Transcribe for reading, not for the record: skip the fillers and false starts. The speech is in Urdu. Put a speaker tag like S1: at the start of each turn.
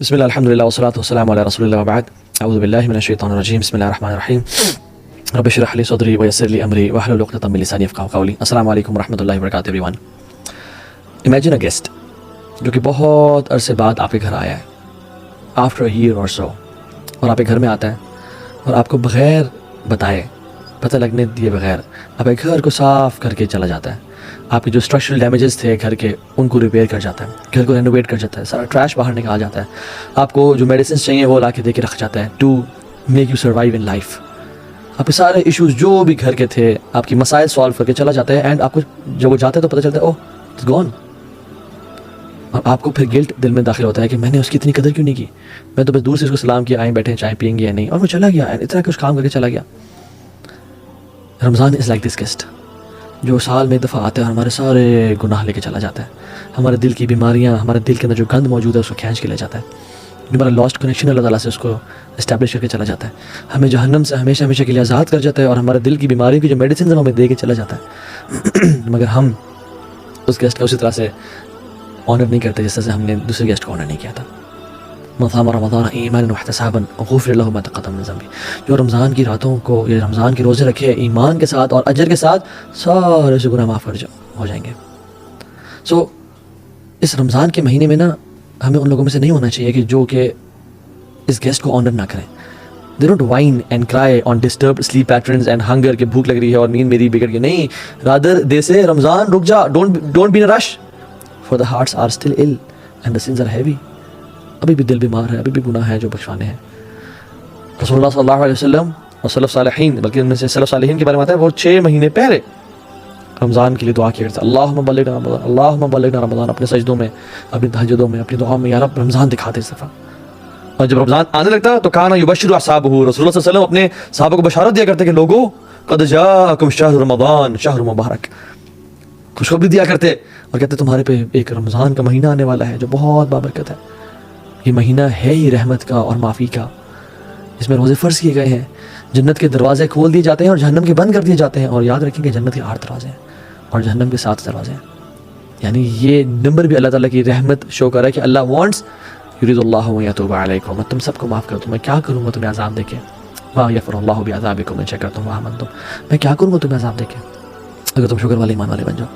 S1: بسم اللہ الحمد للہ والصلاة والسلام علی رسول اللہ وبعد اعوذ باللہ من الشیطان الرجیم بسم اللہ الرحمن الرحیم رب اشرح لی صدری ویسر لی امری واحلل عقدۃ من لسانی یفقہوا قولی. السلام علیکم ورحمۃ اللہ وبرکاتہ every one. Imagine a guest جو کہ بہت عرصے بعد آپ کے گھر آیا ہے آفٹر اے ایئر اور سو، اور آپ کے گھر میں آتا ہے اور آپ کو بغیر بتائے، پتہ لگنے دیے بغیر آپ کے گھر کو صاف کر کے چلا جاتا ہے. آپ کے جو اسٹرکچرل ڈیمیجز تھے گھر کے ان کو ریپیئر کر جاتا ہے، گھر کو رینوویٹ کر جاتا ہے، سارا ٹریش باہر نکال جاتا ہے، آپ کو جو میڈیسنس چاہیے وہ لا کے دے کے رکھ جاتا ہے to make you survive in life. آپ کے سارے ایشوز جو بھی گھر کے تھے آپ کی مسائل سالو کر کے چلا جاتا ہے، اینڈ آپ کو جب وہ جاتا ہے تو پتہ چلتا ہے اوہ اٹس گون. اور آپ کو پھر گلٹ دل میں داخل ہوتا ہے کہ میں نے اس کی اتنی قدر کیوں نہیں کی، میں تو بس دور سے اس کو سلام کیا، آئیں بیٹھے چائے پئیں گے یا نہیں، اور وہ چلا گیا، اتنا کچھ کام کر کے چلا گیا. رمضان از لائک دس گیسٹ جو سال میں ایک دفعہ آتا ہے اور ہمارے سارے گناہ لے کے چلا جاتا ہے، ہمارے دل کی بیماریاں، ہمارے دل کے اندر جو گند موجود ہے اس کو کھینچ کے لے جاتا ہے، ہمارا لاسٹ کنیکشن اللہ تعالیٰ سے اس کو اسٹیبلش کر کے چلا جاتا ہے، ہمیں جہنم سے ہمیشہ ہمیشہ کے لیے آزاد کر جاتا ہے، اور ہمارے دل کی بیماریوں کی جو میڈیسنز ہمیں دے کے چلا جاتا ہے. مگر ہم اس گیسٹ کا اسی طرح سے آنر نہیں کرتے جس طرح سے ہم نے دوسرے گیسٹ کو آنر نہیں کیا تھا. من صام رمضان ایمانا واحتسابا غفر له ما تقدم من ذنبه. جو رمضان کی راتوں کو یا رمضان کے روزے رکھے ایمان کے ساتھ اور اجر کے ساتھ، سارے سے گناہ معاف ہو جائیں گے. سو اس رمضان کے مہینے میں نا ہمیں ان لوگوں میں سے نہیں ہونا چاہیے کہ جو کہ اس گیسٹ کو آنر نہ کریں. They don't whine and cry on disturbed sleep patterns and hunger کہ بھوک لگ رہی ہے اور نیند میری بگڑ گئی. نہیں، رادر دے سے رمضان رک جا، don't be in rush for the hearts are still ill and the sins are heavy. ابھی بھی دل بیمار ہے، ابھی بھی گناہ ہے جو بخشوانے ہیں. رسول اللہ صلی اللہ علیہ وسلم اور سلف صالحین، بلکہ ان میں سے سلف صالحین کے بارے میں آتا ہے وہ 6 مہینے پہلے رمضان کے لیے دعا کیا کرتے ہیں، اللہم بلغنا رمضان، اللہم بلغنا رمضان، اپنے سجدوں میں، اپنی تہجدوں میں، اپنی دعاؤں میں، یا رب رمضان دکھا دے اس دفعہ. اور جب رمضان آنے لگتا تو کانا یبشر اصحابہ، رسول اللہ صلی اللہ علیہ وسلم اپنے صحابہ کو بشارت دیا کرتے کہ لوگوں قد جاءکم شہر رمضان شہر مبارک، خوشخبری دیا کرتے اور کہتے تمہارے پہ ایک رمضان کا مہینہ آنے والا ہے جو بہت بابرکت ہے. یہ مہینہ ہے ہی رحمت کا اور معافی کا، اس میں روزے فرض کیے گئے ہیں، جنت کے دروازے کھول دیے جاتے ہیں اور جہنم کے بند کر دیے جاتے ہیں. اور یاد رکھیں کہ جنت کے 8 دروازے ہیں اور جہنم کے 7 دروازے ہیں. یعنی یہ نمبر بھی اللہ تعالیٰ کی رحمت شو کر رہا ہے کہ اللہ وانٹس یرید اللہ ان یتوب علیکم، میں تم سب کو معاف کر دوں. میں کیا کروں گا تمہیں عذاب دے کے، ما یغفر اللہ بعذابکم ان شکرتم وآمنتم، میں کیا کروں گا تمہیں عذاب دے کے اگر تم شکر والے ایمان والے بن جاؤ.